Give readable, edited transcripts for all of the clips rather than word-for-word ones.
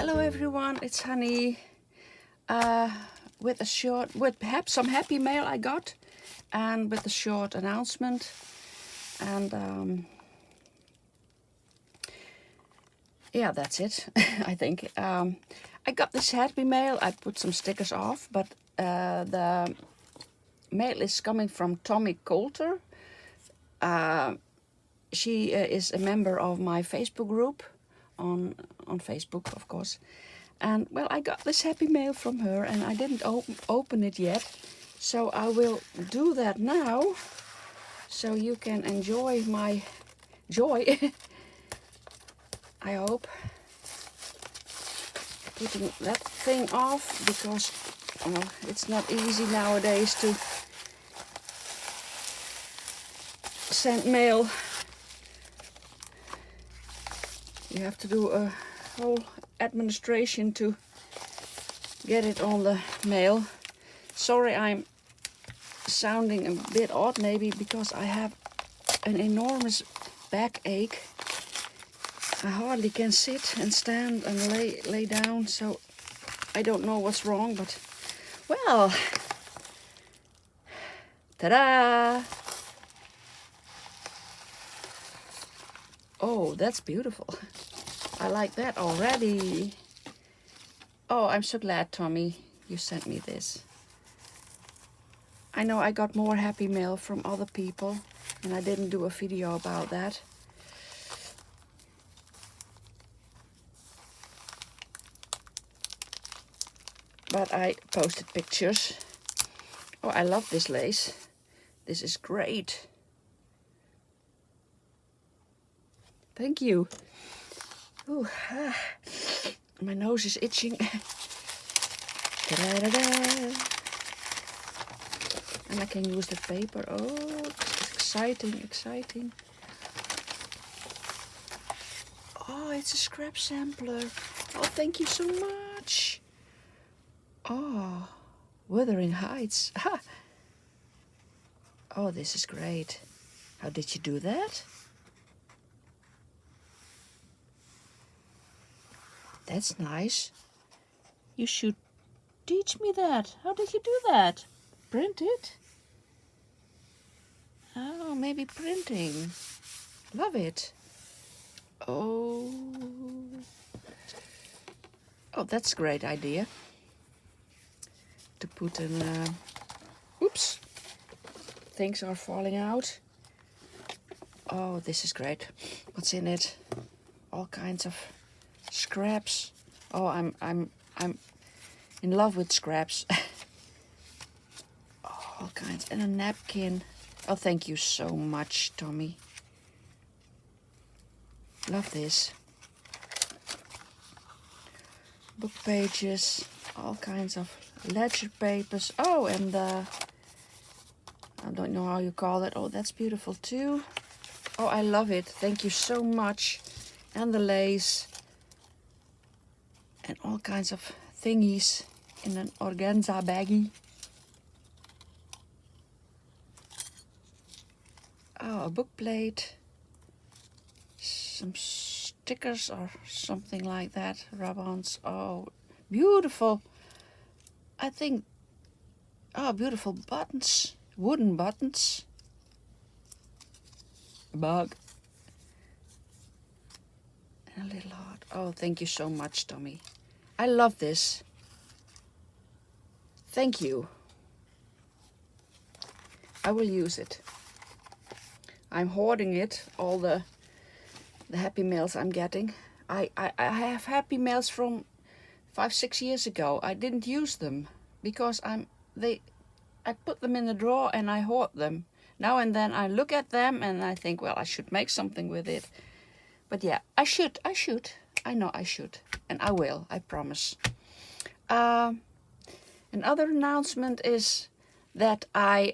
Hello everyone, it's Hanny with perhaps some happy mail I got, and with a short announcement. And yeah, that's it. I think I got this happy mail. I put some stickers off, but the mail is coming from Tommy Coulter. She is a member of my Facebook group on Facebook, of course. And well, I got this happy mail from her, and I didn't open it yet, so I will do that now, so you can enjoy my joy. I hope. Putting that thing off, because well, it's not easy nowadays to send mail. You have to do a whole administration to get it on the mail. Sorry, I'm sounding a bit odd, maybe because I have an enormous backache. I hardly can sit and stand and lay down, so I don't know what's wrong, but well, ta-da! Oh, that's beautiful. I like that already. Oh, I'm so glad, Tommy, you sent me this. I know I got more happy mail from other people, and I didn't do a video about that. But I posted pictures. Oh, I love this lace. This is great. Thank you. Ooh, my nose is itching. Da-da-da-da. And I can use the paper. Oh, it's exciting, exciting. Oh, it's a scrap sampler. Oh, thank you so much. Oh, Wuthering Heights. Ha! Oh, this is great. How did you do that? That's nice. You should teach me that. How did you do that? Print it? Oh, maybe printing. Love it. Oh. Oh, that's a great idea. To put an... oops. Things are falling out. Oh, this is great. What's in it? All kinds of scraps. Oh, I'm in love with scraps. All kinds. And a napkin. Oh, thank you so much, Tommy. Love this. Book pages. All kinds of ledger papers. Oh, and I don't know how you call it. Oh, that's beautiful too. Oh, I love it. Thank you so much. And the lace. And all kinds of thingies in an organza baggie. Oh, a book plate. Some stickers or something like that. Rub-ons. Oh, beautiful. I think, oh, beautiful buttons. Wooden buttons. A bug. And a little heart. Oh, thank you so much, Tommy. I love this. Thank you. I will use it. I'm hoarding it, all the happy mails I'm getting. I have happy mails from 5-6 years ago. I didn't use them because I put them in the drawer and I hoard them. Now and then I look at them and I think, well, I should make something with it. But yeah, I should. I know I should. And I will, I promise. Another announcement is that I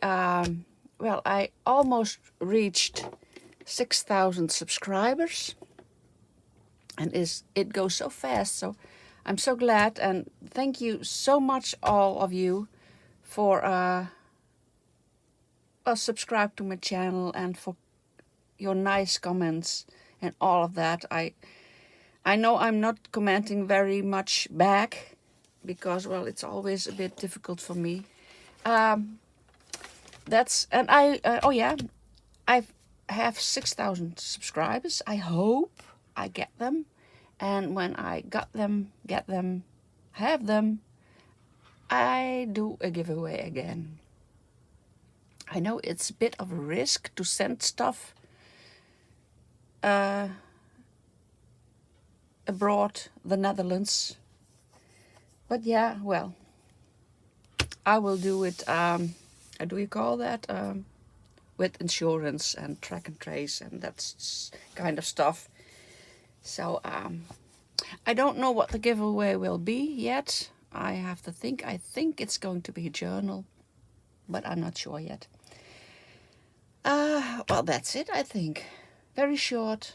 almost reached 6,000 subscribers. And it goes so fast, so I'm so glad. And thank you so much, all of you, for subscribe to my channel and for your nice comments and all of that. I know I'm not commenting very much back because, well, it's always a bit difficult for me. Oh yeah, I have 6,000 subscribers. I hope I get them. And when I get them, have them, I do a giveaway again. I know it's a bit of a risk to send stuff abroad, the Netherlands. But yeah, well, I will do it, how do you call that? With insurance and track and trace and that kind of stuff. So I don't know what the giveaway will be yet. I have to think. I think it's going to be a journal, but I'm not sure yet. Well, that's it, I think. Very short.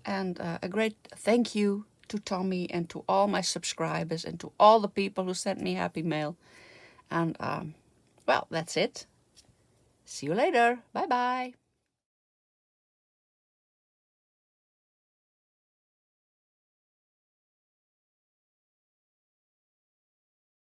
And a great thank you to Tommy and to all my subscribers and to all the people who sent me happy mail. And, well, that's it. See you later. Bye-bye.